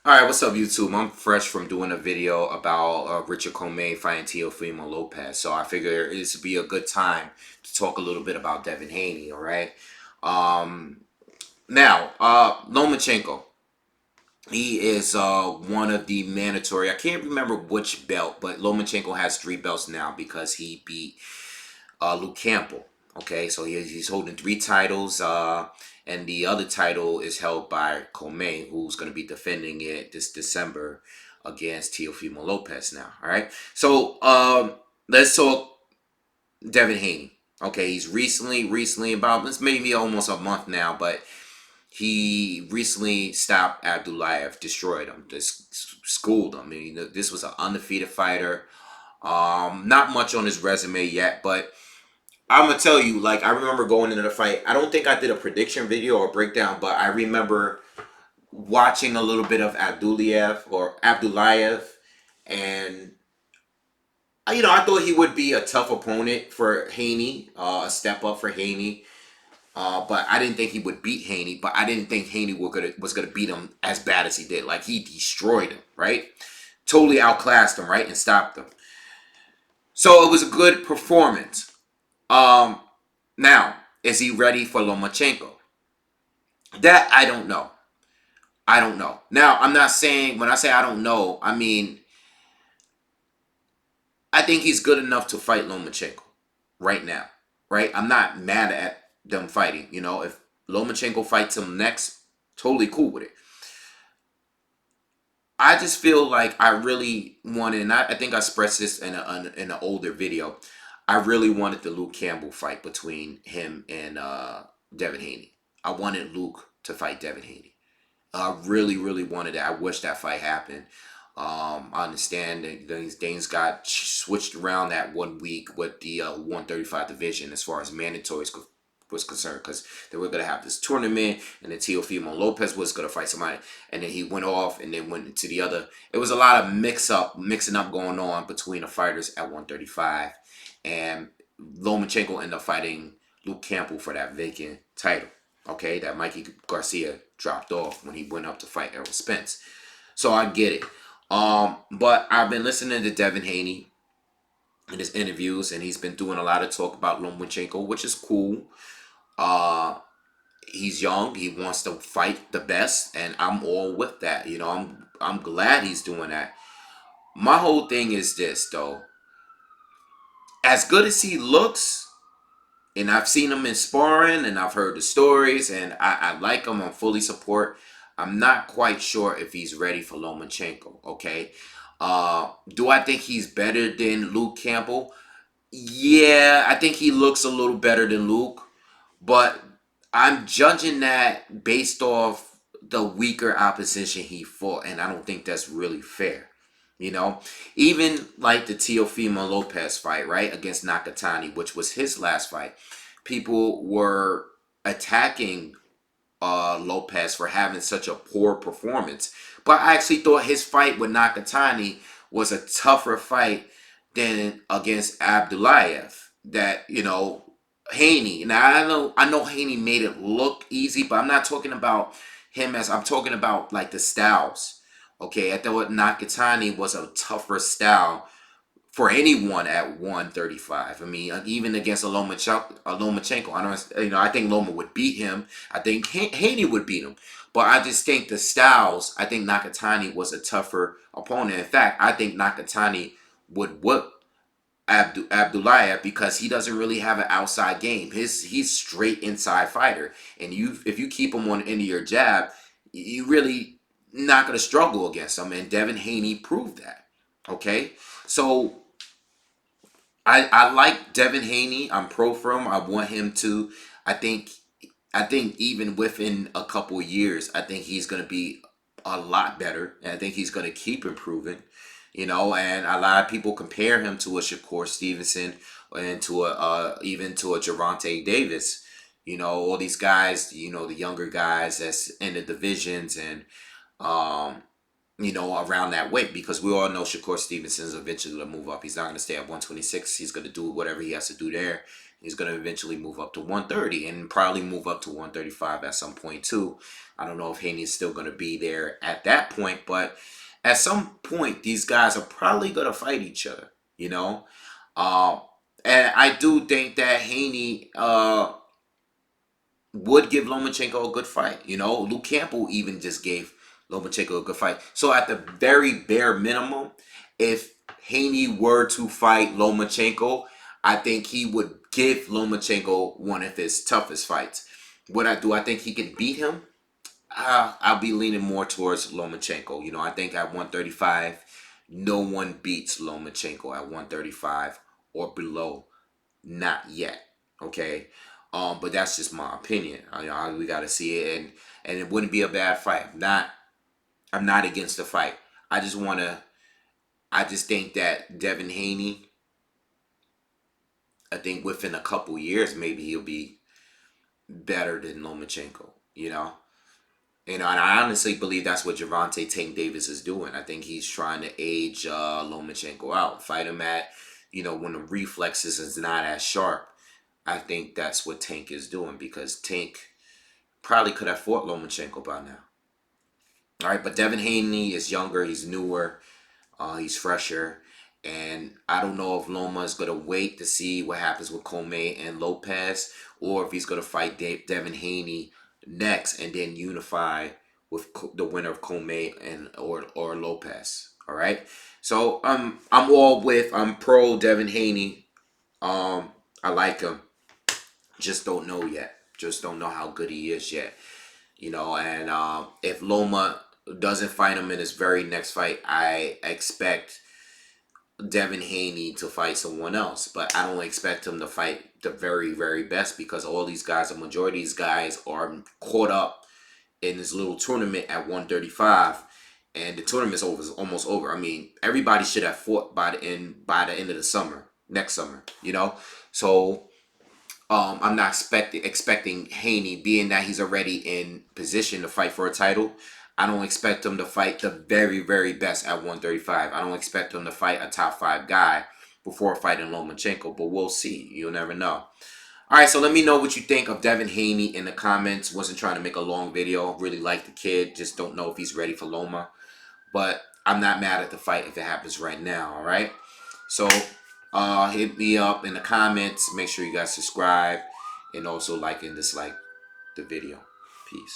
Alright, what's up YouTube? I'm fresh from doing a video about Richard Comey fighting Teofimo Lopez. So I figure this would be a good time to talk a little bit about Devin Haney, alright? Um, Lomachenko. He is one of the mandatory, I can't remember which belt, but Lomachenko has 3 belts now because he beat Luke Campbell. Okay, so he's holding 3 titles, and the other title is held by Comey, who's going to be defending it this December against Teofimo Lopez now. All right, so let's talk Devin Haney. Okay, he's recently about it's maybe almost a month now, but he recently stopped Abdulayev, destroyed him, just schooled him. I mean, this was an undefeated fighter. Not much on his resume yet, but I'm gonna tell you, like, I remember going into the fight. I don't think I did a prediction video or breakdown, but I remember watching a little bit of Abdulayev, and I thought he would be a tough opponent for Haney, a step up for Haney. But I didn't think he would beat Haney. But I didn't think Haney was gonna beat him as bad as he did. Like, he destroyed him, right? Totally outclassed him, right, and stopped him. So it was a good performance. Um, Now, is he ready for Lomachenko? That I don't know. I don't know. Now, I'm not saying, when I say I don't know, I mean, I think he's good enough to fight Lomachenko right now. Right? I'm not mad at them fighting. If Lomachenko fights him next, totally cool with it. I just feel like I really wanted, and I think I expressed this in an older video. I really wanted the Luke Campbell fight between him and Devin Haney. I wanted Luke to fight Devin Haney. I really, really wanted it. I wish that fight happened. I understand that things got switched around that 1 week with the 135 division as far as mandatories was concerned, because they were going to have this tournament, and then Teofimo Lopez was going to fight somebody, and then he went off and then went to the other. It was a lot of mixing up going on between the fighters at 135, and Lomachenko ended up fighting Luke Campbell for that vacant title. Okay, that Mikey Garcia dropped off when he went up to fight Errol Spence. So I get it. But I've been listening to Devin Haney in his interviews, and he's been doing a lot of talk about Lomachenko, which is cool. Uh, he's young. He wants to fight the best, and I'm all with that. I'm glad he's doing that. My whole thing is this, though. As good as he looks, and I've seen him in sparring, and I've heard the stories, and I like him. I'm fully support. I'm not quite sure if he's ready for Lomachenko. Okay. Do I think he's better than Luke Campbell? Yeah, I think he looks a little better than Luke, but I'm judging that based off the weaker opposition he fought, and I don't think that's really fair. You know, Even like the Teofimo Lopez fight, right, against Nakatani, which was his last fight, people were attacking Lopez for having such a poor performance. But I actually thought his fight with Nakatani was a tougher fight than against Abdulayev. Haney. Now I know Haney made it look easy, but I'm not talking about him as I'm talking about like the styles. Okay, I thought Nakatani was a tougher style for anyone at 135. I mean, even against a Lomachenko, I think Loma would beat him. I think Haney would beat him. But I just think the styles, I think Nakatani was a tougher opponent. In fact, I think Nakatani would whoop Abdulayev because he doesn't really have an outside game. He's straight inside fighter, and if you keep him on the end of your jab, you really not going to struggle against him. And Devin Haney proved that. Okay, so I like Devin Haney. I'm pro for him. I want him to. I think I think even within a couple of years, I think he's going to be a lot better, and I think he's going to keep improving. And a lot of people compare him to a Shakur Stevenson and to a even to a Gervonta Davis. All these guys. The younger guys that's in the divisions, and um, around that weight, because we all know Shakur Stevenson is eventually going to move up. He's not going to stay at 126. He's going to do whatever he has to do there. He's going to eventually move up to 130 and probably move up to 135 at some point too. I don't know if Haney is still going to be there at that point, but at some point these guys are probably going to fight each other, Um, and I do think that Haney would give Lomachenko a good fight. Luke Campbell even just gave Lomachenko a good fight. So at the very bare minimum, if Haney were to fight Lomachenko, I think he would give Lomachenko one of his toughest fights. I think he can beat him? I'll be leaning more towards Lomachenko. I think at 135, no one beats Lomachenko at 135 or below. Not yet. Okay. But that's just my opinion. We got to see it, and it wouldn't be a bad fight. I'm not against the fight. I just think that Devin Haney, I think within a couple years, maybe he'll be better than Lomachenko. And I honestly believe that's what Gervonta Tank Davis is doing. I think he's trying to age Lomachenko out, fight him at, when the reflexes is not as sharp. I think that's what Tank is doing, because Tank probably could have fought Lomachenko by now. All right, but Devin Haney is younger, he's newer, he's fresher, and I don't know if Loma is going to wait to see what happens with Comey and Lopez, or if he's going to fight Devin Haney next and then unify with the winner of Comey and or Lopez. All right, so I'm pro Devin Haney. I like him. Just don't know yet. Just don't know how good he is yet. And if Loma doesn't fight him in his very next fight, I expect Devin Haney to fight someone else. But I don't expect him to fight the very, very best, because all these guys, the majority of these guys, are caught up in this little tournament at 135. And the tournament's almost over. I mean, everybody should have fought by the end of the summer, next summer, So I'm not expecting Haney, being that he's already in position to fight for a title. I don't expect him to fight the very, very best at 135. I don't expect him to fight a top 5 guy before fighting Lomachenko, but we'll see. You'll never know. All right, so let me know what you think of Devin Haney in the comments. Wasn't trying to make a long video. Really like the kid. Just don't know if he's ready for Loma. But I'm not mad at the fight if it happens right now, all right? So hit me up in the comments. Make sure you guys subscribe and also like and dislike the video. Peace.